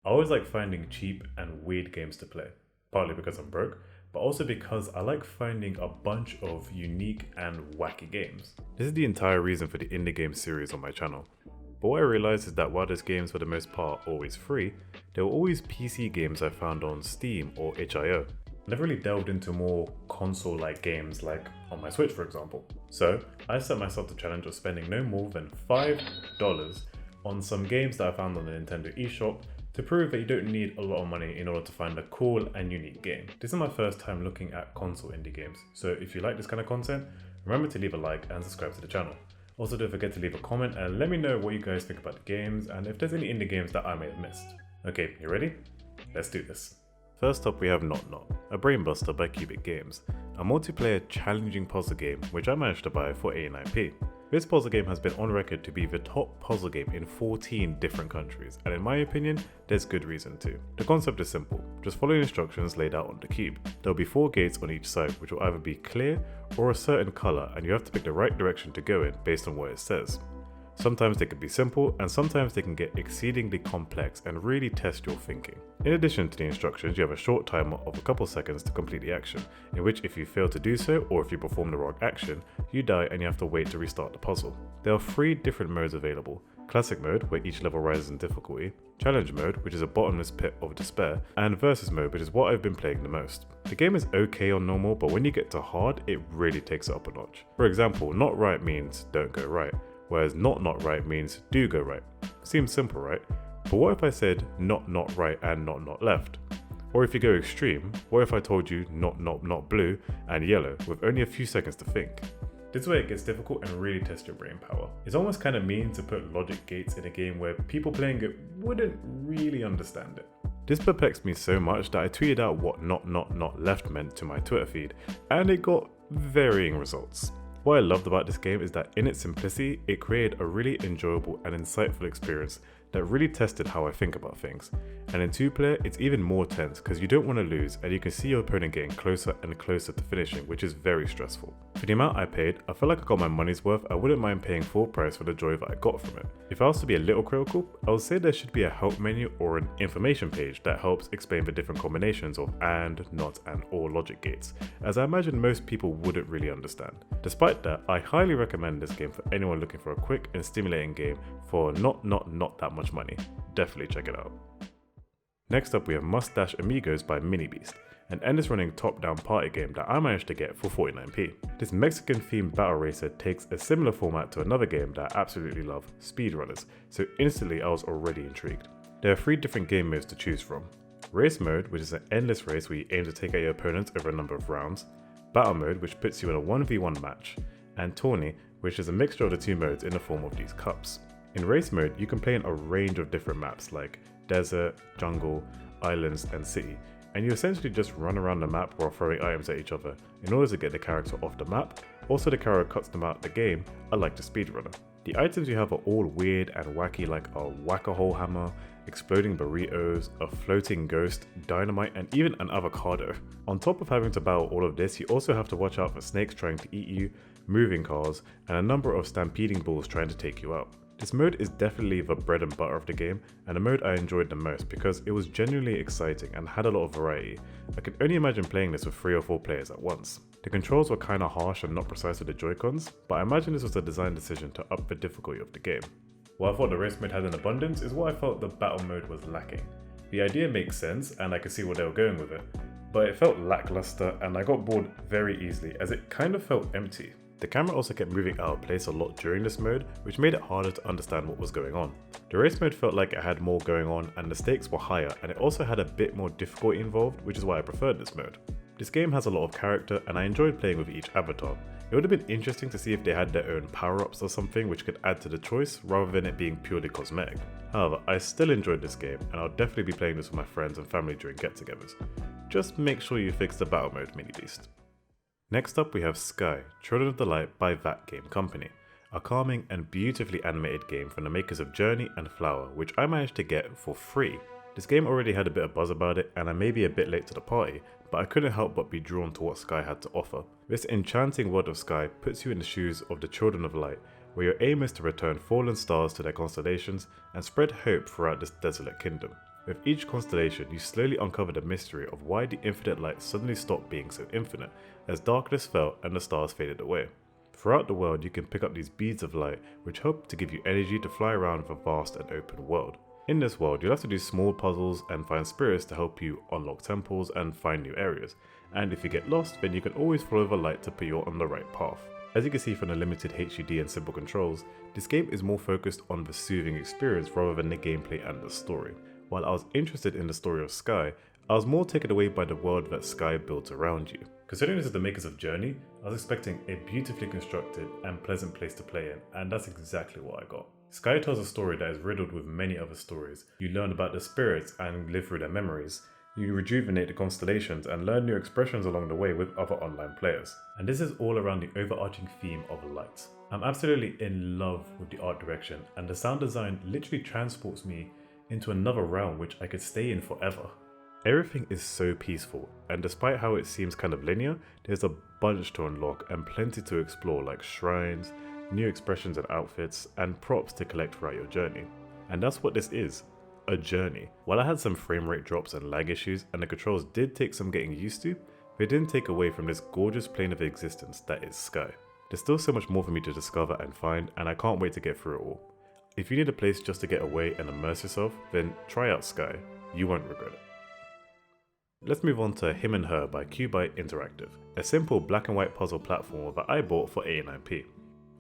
I always like finding cheap and weird games to play, partly because I'm broke, but also because I like finding a bunch of unique and wacky games. This is the entire reason for the indie game series on my channel. But what I realized is that while those games for the most part are always free, there were always PC games I found on Steam or itch.io. I never really delved into more console-like games like on my Switch for example. So I set myself the challenge of spending no more than $5 on some games that I found on the Nintendo eShop to prove that you don't need a lot of money in order to find a cool and unique game. This is my first time looking at console indie games, so if you like this kind of content, remember to leave a like and subscribe to the channel. Also don't forget to leave a comment and let me know what you guys think about the games and if there's any indie games that I may have missed. Okay, you ready? Let's do this. First up we have Not Not, a brainbuster by Cubic Games, a multiplayer challenging puzzle game which I managed to buy for 89p. This puzzle game has been on record to be the top puzzle game in 14 different countries, and in my opinion, there's good reason to. The concept is simple, just follow the instructions laid out on the cube. There'll be 4 gates on each side which will either be clear or a certain colour, and you have to pick the right direction to go in based on what it says. Sometimes they can be simple, and sometimes they can get exceedingly complex and really test your thinking. In addition to the instructions, you have a short timer of a couple seconds to complete the action, in which if you fail to do so, or if you perform the wrong action, you die and you have to wait to restart the puzzle. There are 3 different modes available. Classic mode, where each level rises in difficulty, challenge mode, which is a bottomless pit of despair, and versus mode, which is what I've been playing the most. The game is okay on normal, but when you get to hard, it really takes it up a notch. For example, not right means don't go right, whereas not right means do go right. Seems simple, right? But what if I said not right and not left? Or if you go extreme, what if I told you not blue and yellow with only a few seconds to think? This way it gets difficult and really tests your brain power. It's almost kind of mean to put logic gates in a game where people playing it wouldn't really understand it. This perplexed me so much that I tweeted out what not left meant to my Twitter feed, and it got varying results. What I loved about this game is that in its simplicity, it created a really enjoyable and insightful experience that really tested how I think about things. And in 2-player, it's even more tense because you don't want to lose and you can see your opponent getting closer and closer to finishing, which is very stressful. For the amount I paid, I felt like I got my money's worth. I wouldn't mind paying full price for the joy that I got from it. If I was to be a little critical, I would say there should be a help menu or an information page that helps explain the different combinations of and, not, and or logic gates, as I imagine most people wouldn't really understand. Despite that, I highly recommend this game for anyone looking for a quick and stimulating game for not that much money. Definitely check it out. Next up we have Mustache Amigos by MiniBeast, an endless running top-down party game that I managed to get for 49p. This Mexican themed battle racer takes a similar format to another game that I absolutely love, Speedrunners, so instantly I was already intrigued. There are 3 different game modes to choose from. Race mode, which is an endless race where you aim to take out your opponents over a number of rounds, Battle mode, which puts you in a 1v1 match, and Tourney, which is a mixture of the 2 modes in the form of these cups. In race mode, you can play in a range of different maps like desert, jungle, islands, and city, and you essentially just run around the map while throwing items at each other in order to get the character off the map. Also, the character cuts them out of the game, unlike the speedrunner. The items you have are all weird and wacky, like a whack-a-hole hammer, exploding burritos, a floating ghost, dynamite, and even an avocado. On top of having to battle all of this, you also have to watch out for snakes trying to eat you, moving cars, and a number of stampeding bulls trying to take you out. This mode is definitely the bread and butter of the game, and the mode I enjoyed the most because it was genuinely exciting and had a lot of variety. I could only imagine playing this with 3 or 4 players at once. The controls were kinda harsh and not precise with the Joy-Cons, but I imagine this was a design decision to up the difficulty of the game. What I thought the race mode had in abundance is what I felt the battle mode was lacking. The idea makes sense and I could see where they were going with it, but it felt lackluster and I got bored very easily as it kind of felt empty. The camera also kept moving out of place a lot during this mode, which made it harder to understand what was going on. The race mode felt like it had more going on and the stakes were higher, and it also had a bit more difficulty involved, which is why I preferred this mode. This game has a lot of character and I enjoyed playing with each avatar. It would have been interesting to see if they had their own power-ups or something which could add to the choice rather than it being purely cosmetic. However, I still enjoyed this game and I'll definitely be playing this with my friends and family during get-togethers. Just make sure you fix the battle mode, MiniBeast. Next up we have Sky, Children of the Light by That Game Company, a calming and beautifully animated game from the makers of Journey and Flower, which I managed to get for free. This game already had a bit of buzz about it and I may be a bit late to the party, but I couldn't help but be drawn to what Sky had to offer. This enchanting world of Sky puts you in the shoes of the Children of Light, where your aim is to return fallen stars to their constellations and spread hope throughout this desolate kingdom. With each constellation, you slowly uncover the mystery of why the infinite light suddenly stopped being so infinite, as darkness fell and the stars faded away. Throughout the world, you can pick up these beads of light which help to give you energy to fly around the vast and open world. In this world, you'll have to do small puzzles and find spirits to help you unlock temples and find new areas, and if you get lost, then you can always follow the light to put you on the right path. As you can see from the limited HUD and simple controls, this game is more focused on the soothing experience rather than the gameplay and the story. While I was interested in the story of Sky, I was more taken away by the world that Sky builds around you. Considering this is the makers of Journey, I was expecting a beautifully constructed and pleasant place to play in, and that's exactly what I got. Sky tells a story that is riddled with many other stories. You learn about the spirits and live through their memories. You rejuvenate the constellations and learn new expressions along the way with other online players. And this is all around the overarching theme of light. I'm absolutely in love with the art direction, and the sound design literally transports me into another realm which I could stay in forever. Everything is so peaceful, and despite how it seems kind of linear, there's a bunch to unlock and plenty to explore, like shrines, new expressions and outfits, and props to collect throughout your journey. And that's what this is, a journey. While I had some frame rate drops and lag issues, and the controls did take some getting used to, they didn't take away from this gorgeous plane of existence that is Sky. There's still so much more for me to discover and find, and I can't wait to get through it all. If you need a place just to get away and immerse yourself, then try out Sky. You won't regret it. Let's move on to Him and Her by Cubite Interactive, a simple black and white puzzle platformer that I bought for 89p.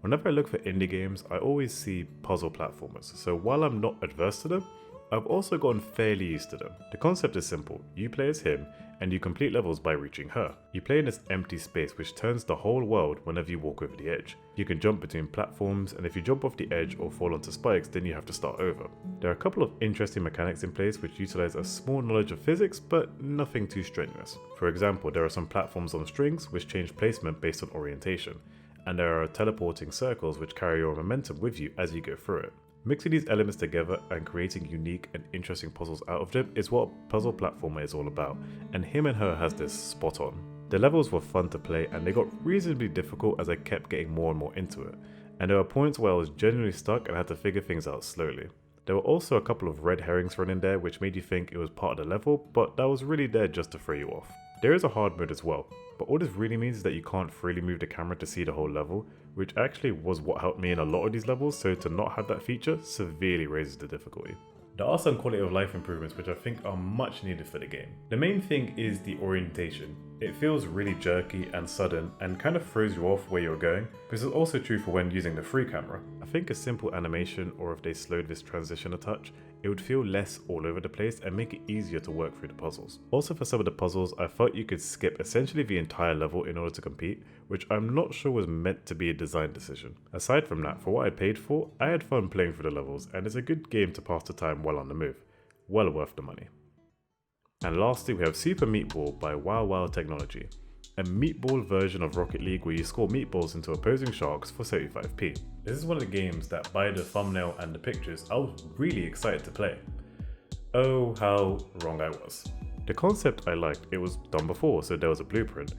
Whenever I look for indie games, I always see puzzle platformers, so while I'm not adverse to them, I've also gotten fairly used to them. The concept is simple: you play as him, and you complete levels by reaching her. You play in this empty space which turns the whole world whenever you walk over the edge. You can jump between platforms, and if you jump off the edge or fall onto spikes, then you have to start over. There are a couple of interesting mechanics in place which utilize a small knowledge of physics, but nothing too strenuous. For example, there are some platforms on strings which change placement based on orientation, and there are teleporting circles which carry your momentum with you as you go through it. Mixing these elements together and creating unique and interesting puzzles out of them is what a puzzle platformer is all about, and Him and Her has this spot on. The levels were fun to play, and they got reasonably difficult as I kept getting more and more into it, and there were points where I was genuinely stuck and had to figure things out slowly. There were also a couple of red herrings thrown in there which made you think it was part of the level, but that was really there just to throw you off. There is a hard mode as well, but all this really means is that you can't freely move the camera to see the whole level, which actually was what helped me in a lot of these levels, so to not have that feature severely raises the difficulty. There are some quality of life improvements which I think are much needed for the game. The main thing is the orientation. It feels really jerky and sudden and kind of throws you off where you're going. This is also true for when using the free camera. I think a simple animation, or if they slowed this transition a touch, it would feel less all over the place and make it easier to work through the puzzles. Also, for some of the puzzles, I felt you could skip essentially the entire level in order to compete, which I'm not sure was meant to be a design decision. Aside from that, for what I paid for, I had fun playing through the levels, and it's a good game to pass the time while on the move. Well worth the money. And lastly, we have Super Meatball by Wow Wow Technology, a meatball version of Rocket League where you score meatballs into opposing sharks for 75p. This is one of the games that by the thumbnail and the pictures, I was really excited to play. Oh, how wrong I was. The concept I liked, it was done before, so there was a blueprint,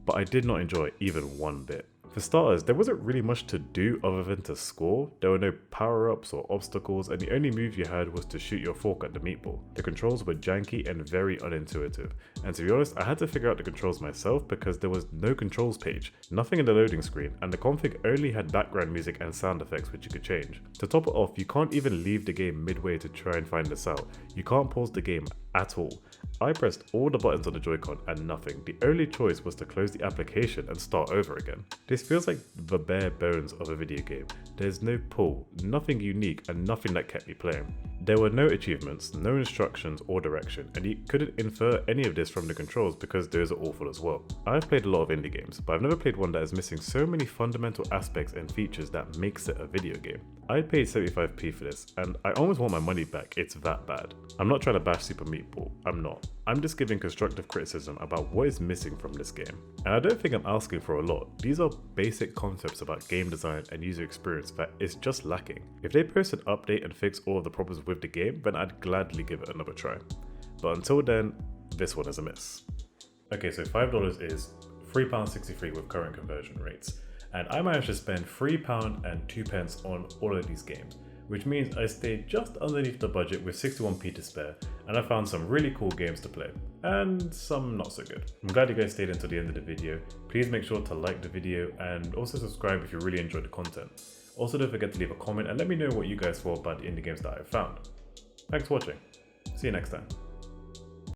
but I did not enjoy it even one bit. For starters, there wasn't really much to do other than to score. There were no power-ups or obstacles, and the only move you had was to shoot your fork at the meatball. The controls were janky and very unintuitive, and to be honest, I had to figure out the controls myself because there was no controls page, nothing in the loading screen, and the config only had background music and sound effects which you could change. To top it off, you can't even leave the game midway to try and find this out. You can't pause the game at all. I pressed all the buttons on the Joy-Con and nothing. The only choice was to close the application and start over again. This feels like the bare bones of a video game. There's no pull, nothing unique, and nothing that kept me playing. There were no achievements, no instructions or direction, and you couldn't infer any of this from the controls because those are awful as well. I've played a lot of indie games, but I've never played one that is missing so many fundamental aspects and features that makes it a video game. I paid 75p for this, and I almost want my money back, it's that bad. I'm not trying to bash Super Meatball, I'm not. I'm just giving constructive criticism about what is missing from this game. And I don't think I'm asking for a lot. These are basic concepts about game design and user experience that is just lacking. If they post an update and fix all of the problems with the game, then I'd gladly give it another try. But until then, this one is a miss. Okay, so $5 is £3.63 with current conversion rates. And I managed to spend £3 and 2 pence on all of these games, which means I stayed just underneath the budget with 61p to spare, and I found some really cool games to play, and some not so good. I'm glad you guys stayed until the end of the video. Please make sure to like the video and also subscribe if you really enjoyed the content. Also don't forget to leave a comment and let me know what you guys thought about the indie games that I found. Thanks for watching. See you next time.